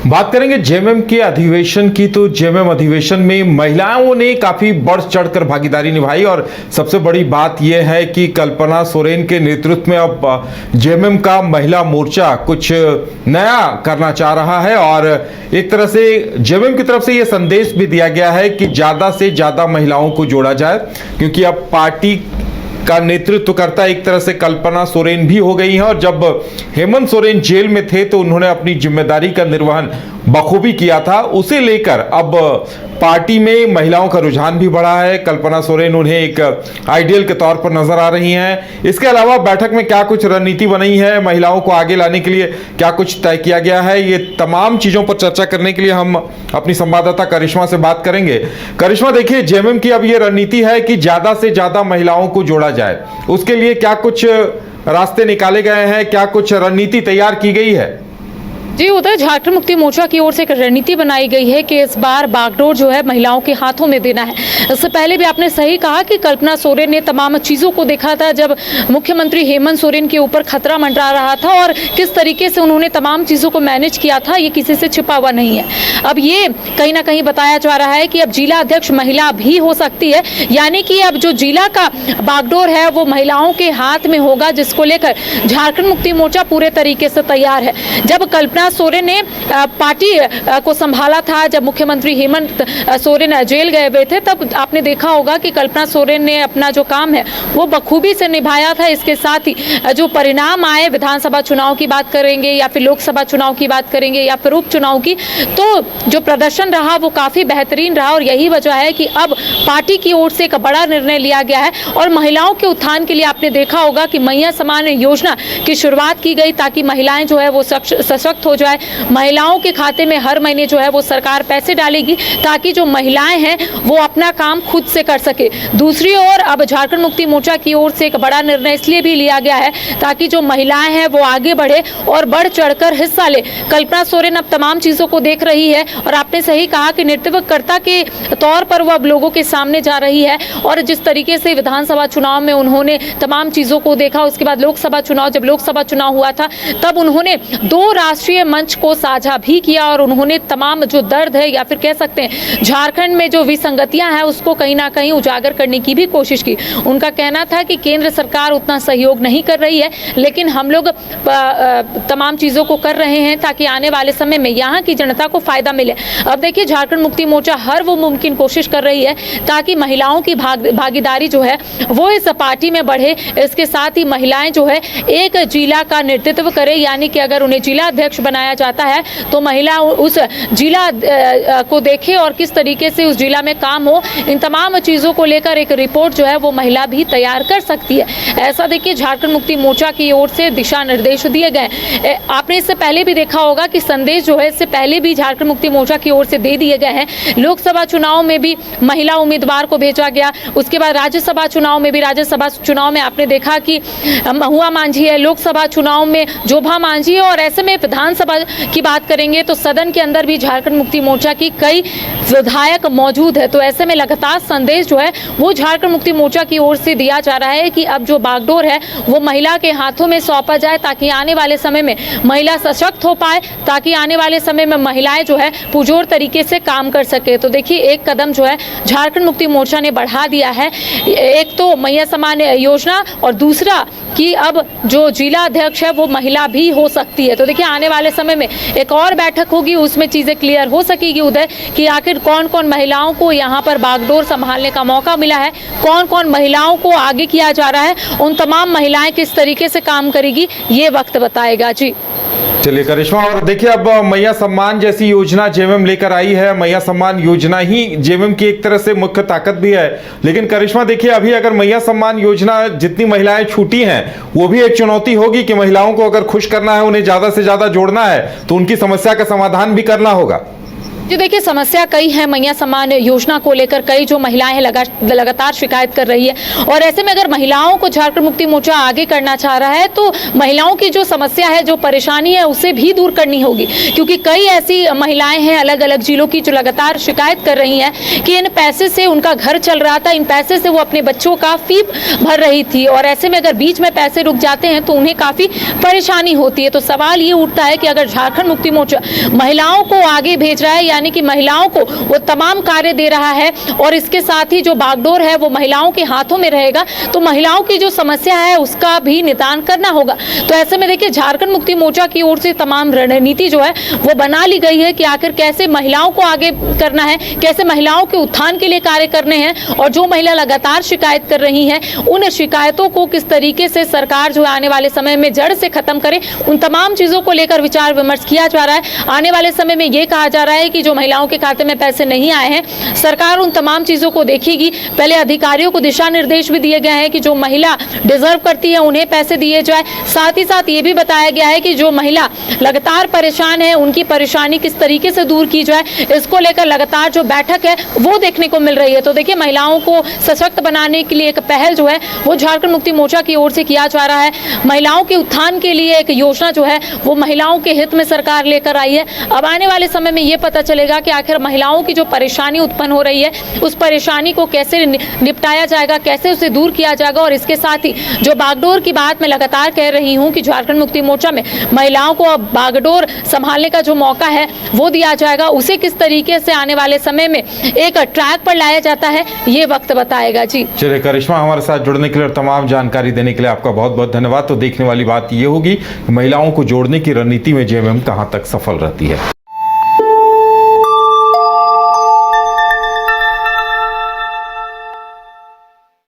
बात करेंगे जेएमएम के अधिवेशन की। तो जेएमएम अधिवेशन में महिलाओं ने काफी बढ़ चढ़कर भागीदारी निभाई और सबसे बड़ी बात यह है कि कल्पना सोरेन के नेतृत्व में अब जेएमएम का महिला मोर्चा कुछ नया करना चाह रहा है और एक तरह से जेएमएम की तरफ से यह संदेश भी दिया गया है कि ज्यादा से ज्यादा महिलाओं को जोड़ा जाए, क्योंकि अब पार्टी का नेतृत्व करता एक तरह से कल्पना सोरेन भी हो गई है और जब हेमंत सोरेन जेल में थे तो उन्होंने अपनी जिम्मेदारी का निर्वहन बखूबी किया था। उसे लेकर अब पार्टी में महिलाओं का रुझान भी बढ़ा है। कल्पना सोरेन उन्हें एक आइडियल के तौर पर नजर आ रही हैं। इसके अलावा बैठक में क्या कुछ रणनीति बनी है, महिलाओं को आगे लाने के लिए क्या कुछ तय किया गया है, ये तमाम चीजों पर चर्चा करने के लिए हम अपनी संवाददाता करिश्मा से बात करेंगे। करिश्मा, देखिए जेएमएम की अब ये रणनीति है कि ज्यादा से ज्यादा महिलाओं को जोड़ा जाए, उसके लिए क्या कुछ रास्ते निकाले गए हैं, क्या कुछ रणनीति तैयार की गई है? जी उधर झारखंड मुक्ति मोर्चा की ओर से एक रणनीति बनाई गई है कि इस बार बागडोर जो है महिलाओं के हाथों में देना है। इससे पहले भी आपने सही कहा कि कल्पना सोरेन ने तमाम चीज़ों को देखा था जब मुख्यमंत्री हेमंत सोरेन के ऊपर खतरा मंडरा रहा था और किस तरीके से उन्होंने तमाम चीज़ों को मैनेज किया था, ये किसी से छिपा हुआ नहीं है। अब ये कहीं ना कहीं बताया जा रहा है कि अब जिला अध्यक्ष महिला भी हो सकती है, यानी कि अब जो जिला का बागडोर है वो महिलाओं के हाथ में होगा, जिसको लेकर झारखंड मुक्ति मोर्चा पूरे तरीके से तैयार है। जब कल्पना सोरेन ने पार्टी को संभाला था, जब मुख्यमंत्री हेमंत सोरेन जेल गए हुए थे, तब आपने देखा होगा कि कल्पना सोरेन ने अपना जो काम है वो बखूबी से निभाया था। इसके साथ ही जो परिणाम आए, विधानसभा चुनाव की बात करेंगे या फिर लोकसभा चुनाव की बात करेंगे या फिर उपचुनाव की, तो जो प्रदर्शन रहा वो काफी बेहतरीन रहा और यही वजह है कि अब पार्टी की ओर से एक बड़ा निर्णय लिया गया है और महिलाओं के उत्थान के लिए आपने देखा होगा कि मैया समान योजना की शुरुआत की गई ताकि महिलाएं जो है वो सशक्त हो जाए। महिलाओं के खाते में हर महीने जो है वो सरकार पैसे डालेगी ताकि जो महिलाएं हैं वो अपना काम खुद से कर सके। दूसरी ओर अब झारखंड मुक्ति मोर्चा की ओर से एक बड़ा निर्णय इसलिए भी लिया गया है ताकि जो महिलाएं हैं वो आगे बढ़े और बढ़ चढ़कर हिस्सा ले। कल्पना सोरेन अब तमाम चीजों को देख रही है और आपने सही कहा कि नेतृत्वकर्ता के तौर पर वो अब लोगों के सामने जा रही है और जिस तरीके से विधानसभा चुनाव में उन्होंने तमाम चीजों को देखा, उसके बाद लोकसभा चुनाव, जब लोकसभा चुनाव हुआ था तब उन्होंने 2 राष्ट्रीय मंच को साझा भी किया और उन्होंने तमाम जो दर्द है या फिर कह सकते हैं झारखंड में जो विसंगतियां हैं उसको कहीं ना कहीं उजागर करने की भी कोशिश की। उनका कहना था कि केंद्र सरकार उतना सहयोग नहीं कर रही है, लेकिन हम लोग तमाम चीज़ों को कर रहे हैं ताकि आने वाले समय में यहाँ की जनता को फायदा मिले। अब देखिए झारखंड मुक्ति मोर्चा हर वो मुमकिन कोशिश कर रही है ताकि महिलाओं की भागीदारी जो है वो इस पार्टी में बढ़े। इसके साथ ही महिलाएं जो है एक जिला का नेतृत्व करे, यानी कि अगर उन्हें जिला अध्यक्ष बनाया जाता है तो महिला उस जिला को देखे और किस तरीके से उस जिला में काम हो। इन तमाम चीज़ों को लेकर एक रिपोर्ट जो है वो महिला भी तैयार कर सकती है। ऐसा देखिए झारखंड मुक्ति मोर्चा की ओर से दिशा निर्देश दिए गए। आपने इससे पहले भी देखा होगा कि संदेश जो है इससे पहले भी झारखंड मुक्ति मोर्चा की ओर से दे दिए गए हैं। लोकसभा चुनाव में भी महिला उम्मीदवार को भेजा गया, उसके बाद राज्यसभा चुनाव में भी, राज्यसभा चुनाव में आपने देखा कि महुआ मांझी है, लोकसभा चुनाव में जोभा मांझी है और ऐसे में विधानसभा की बात करेंगे तो सदन के अंदर भी झारखंड मुक्ति मोर्चा की कई विधायक मौजूद है। तो ऐसे में लगातार संदेश जो है वो झारखंड मुक्ति मोर्चा की ओर से दिया जा रहा है कि अब जो बागडोर है वो महिला के हाथों में सौंपा जाए ताकि आने वाले समय में महिला सशक्त हो पाए, ताकि आने वाले समय में महिलाएं जो है पुरजोर तरीके से काम कर सके। तो देखिए एक कदम जो है झारखंड मुक्ति मोर्चा ने बढ़ा दिया है, एक तो मैया समान योजना और दूसरा कि अब जो जिला अध्यक्ष है वो महिला भी हो सकती है। तो देखिए आने वाले समय में एक और बैठक होगी, उसमें चीज़ें क्लियर हो सकेगी उधर कि आखिर कौन कौन महिलाओं को यहाँ पर बागडोर संभालने का मौका मिला है, कौन कौन महिलाओं को आगे किया जा रहा है, उन तमाम महिलाएं किस तरीके से काम करेगी ये वक्त बताएगा। जी चलिए करिश्मा, और देखिए अब मैया सम्मान जैसी योजना जेएमएम लेकर आई है। मैया सम्मान योजना ही जेएमएम की एक तरह से मुख्य ताकत भी है, लेकिन करिश्मा देखिए अभी अगर मैया सम्मान योजना जितनी महिलाएं छूटी हैं वो भी एक चुनौती होगी कि महिलाओं को अगर खुश करना है, उन्हें ज्यादा से ज्यादा जोड़ना है तो उनकी समस्या का समाधान भी करना होगा। जी देखिए, समस्या कई है। मैया सम्मान योजना को लेकर कई जो महिलाएं हैं लगातार शिकायत कर रही है, और ऐसे में अगर महिलाओं को झारखंड मुक्ति मोर्चा आगे करना चाह रहा है तो महिलाओं की जो समस्या है, जो परेशानी है, उसे भी दूर करनी होगी। क्योंकि कई ऐसी महिलाएं हैं अलग अलग जिलों की जो लगातार शिकायत कर रही हैं कि इन पैसे से उनका घर चल रहा था, इन पैसे से वो अपने बच्चों का फी भर रही थी, और ऐसे में अगर बीच में पैसे रुक जाते हैं तो उन्हें काफी परेशानी होती है। तो सवाल ये उठता है कि अगर झारखंड मुक्ति मोर्चा महिलाओं को आगे भेज रहा है, यानी कि महिलाओं को वो तमाम कार्य दे रहा है, और इसके साथ ही जो बागडोर है वो महिलाओं के हाथों में रहेगा, तो महिलाओं की जो समस्या है उसका भी निदान करना होगा। तो ऐसे में देखिए, झारखंड मुक्ति मोर्चा की ओर से तमाम रणनीति जो है वो बना ली गई है कि आखिर कैसे महिलाओं को आगे करना है, कैसे महिलाओं के उत्थान के लिए कार्य करने हैं, और जो महिला लगातार शिकायत कर रही हैं उन शिकायतों को किस तरीके से सरकार जो है आने वाले समय में जड़ से खत्म करे, उन तमाम चीजों को लेकर विचार विमर्श किया जा रहा है। आने वाले समय में ये कहा जा रहा है कि जो महिलाओं के खाते में पैसे नहीं आए हैं, सरकार उन तमाम चीजों को देखेगी। पहले अधिकारियों को दिशा निर्देश भी दिए गए हैं कि जो महिला डिजर्व करती है उन्हें पैसे दिए जाए। साथ ही साथ ये भी बताया गया है कि जो महिला लगातार परेशान है उनकी परेशानी किस तरीके से दूर की जाए, इसको लेकर लगातार जो बैठक है वो देखने को मिल रही है। तो देखिए, महिलाओं को सशक्त बनाने के लिए एक पहल जो है वो झारखंड मुक्ति मोर्चा की ओर से किया जा रहा है। महिलाओं के उत्थान के लिए एक योजना जो है वो महिलाओं के हित में सरकार लेकर आई है। अब आने वाले समय में ये पता चलेगा कि आखिर महिलाओं की जो परेशानी उत्पन्न हो रही है उस परेशानी को कैसे निपटाया जाएगा, कैसे उसे दूर किया जाएगा। और इसके साथ ही जो बागडोर की बात मैं लगातार कह रही हूँ कि झारखंड मुक्ति मोर्चा में महिलाओं को अब बागडोर संभालने का जो मौका है वो दिया जाएगा, उसे किस तरीके से आने वाले समय में एक ट्रैक पर लाया जाता है ये वक्त बताएगा। जी चलिए करिश्मा, हमारे साथ जुड़ने के लिए और तमाम जानकारी देने के लिए आपका बहुत बहुत धन्यवाद। तो देखने वाली बात ये होगी महिलाओं को जोड़ने की रणनीति में जेएमएम कहां तक सफल रहती है।